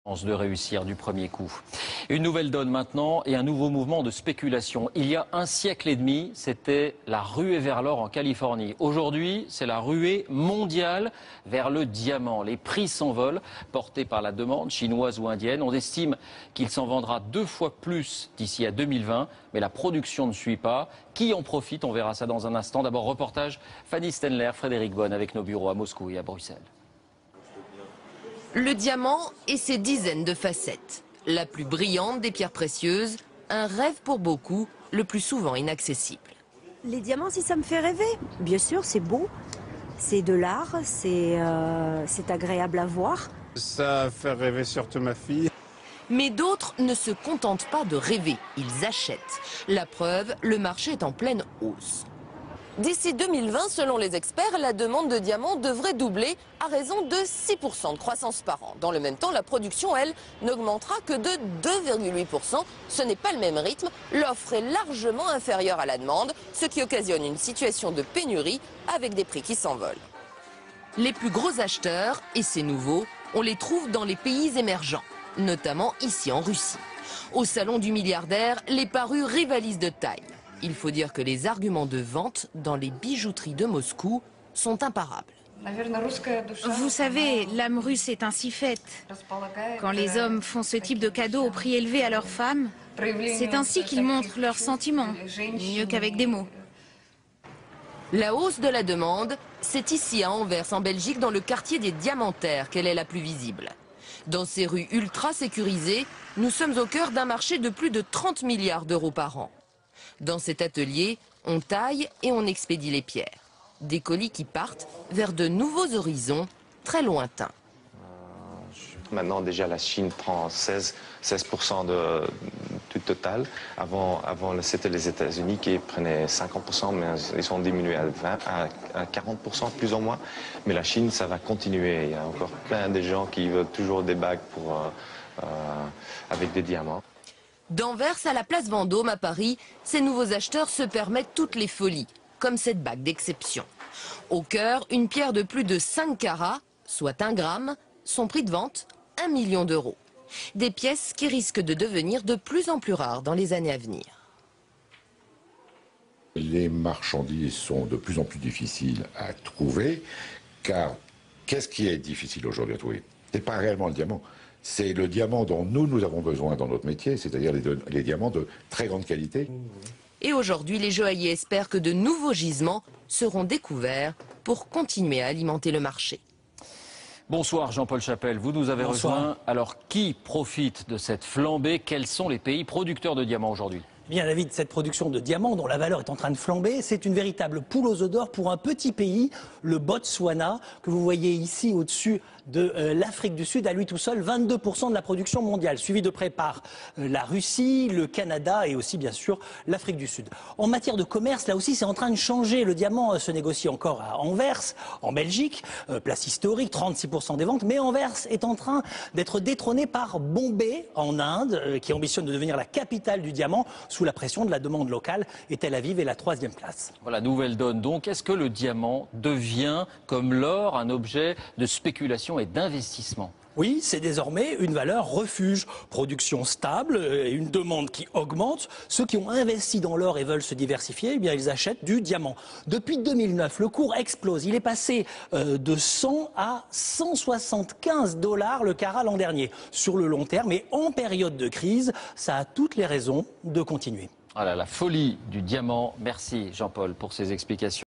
De réussir du premier coup. Une nouvelle donne maintenant et un nouveau mouvement de spéculation. Il y a un siècle et demi, c'était la ruée vers l'or en Californie. Aujourd'hui, c'est la ruée mondiale vers le diamant. Les prix s'envolent, portés par la demande chinoise ou indienne. On estime qu'il s'en vendra 2 fois plus d'ici à 2020, mais la production ne suit pas. Qui en profite? On verra ça dans un instant. D'abord, reportage Fanny Stenler, Frédéric Bonne avec nos bureaux à Moscou et à Bruxelles. Le diamant et ses dizaines de facettes. La plus brillante des pierres précieuses, un rêve pour beaucoup, le plus souvent inaccessible. Les diamants, si ça me fait rêver, bien sûr, c'est beau, c'est de l'art, c'est agréable à voir. Ça fait rêver surtout ma fille. Mais d'autres ne se contentent pas de rêver, ils achètent. La preuve, le marché est en pleine hausse. D'ici 2020, selon les experts, la demande de diamants devrait doubler à raison de 6% de croissance par an. Dans le même temps, la production, elle, n'augmentera que de 2,8%. Ce n'est pas le même rythme. L'offre est largement inférieure à la demande, ce qui occasionne une situation de pénurie avec des prix qui s'envolent. Les plus gros acheteurs, et c'est nouveau, on les trouve dans les pays émergents, notamment ici en Russie. Au salon du milliardaire, les parures rivalisent de taille. Il faut dire que les arguments de vente dans les bijouteries de Moscou sont imparables. Vous savez, l'âme russe est ainsi faite. Quand les hommes font ce type de cadeaux au prix élevé à leurs femmes, c'est ainsi qu'ils montrent leurs sentiments, mieux qu'avec des mots. La hausse de la demande, c'est ici à Anvers, en Belgique, dans le quartier des Diamantaires, qu'elle est la plus visible. Dans ces rues ultra sécurisées, nous sommes au cœur d'un marché de plus de 30 milliards d'euros par an. Dans cet atelier, on taille et on expédie les pierres. Des colis qui partent vers de nouveaux horizons très lointains. Maintenant, déjà, la Chine prend 16% du total. Avant c'était les États-Unis qui prenaient 50%, mais ils sont diminués à 40%, plus ou moins. Mais la Chine, ça va continuer. Il y a encore plein de gens qui veulent toujours des bagues avec des diamants. D'Anvers à la place Vendôme à Paris, ces nouveaux acheteurs se permettent toutes les folies, comme cette bague d'exception. Au cœur, une pierre de plus de 5 carats, soit 1 gramme, son prix de vente, 1 million d'euros. Des pièces qui risquent de devenir de plus en plus rares dans les années à venir. Les marchandises sont de plus en plus difficiles à trouver, car qu'est-ce qui est difficile aujourd'hui à trouver? Ce n'est pas réellement le diamant. C'est le diamant dont nous avons besoin dans notre métier, c'est-à-dire les diamants de très grande qualité. Et aujourd'hui, les joailliers espèrent que de nouveaux gisements seront découverts pour continuer à alimenter le marché. Bonsoir Jean-Paul Chapelle, vous nous avez rejoint. Alors qui profite de cette flambée? Quels sont les pays producteurs de diamants aujourd'hui? Bien, David, cette production de diamants dont la valeur est en train de flamber, c'est une véritable poule aux œufs d'or pour un petit pays, le Botswana, que vous voyez ici au-dessus de l'Afrique du Sud, à lui tout seul, 22% de la production mondiale, suivi de près par la Russie, le Canada et aussi bien sûr l'Afrique du Sud. En matière de commerce, là aussi c'est en train de changer. Le diamant se négocie encore à Anvers, en Belgique, place historique, 36% des ventes, mais Anvers est en train d'être détrôné par Bombay en Inde, qui ambitionne de devenir la capitale du diamant, sous la pression de la demande locale, et Tel Aviv est la 3e place. Voilà, nouvelle donne donc. Est-ce que le diamant devient, comme l'or, un objet de spéculation et d'investissement? Oui, c'est désormais une valeur refuge. Production stable et une demande qui augmente. Ceux qui ont investi dans l'or et veulent se diversifier, eh bien, ils achètent du diamant. Depuis 2009, le cours explose. Il est passé de 100 à 175 $ le carat l'an dernier. Sur le long terme et en période de crise, ça a toutes les raisons de continuer. Voilà, la folie du diamant. Merci Jean-Paul pour ces explications.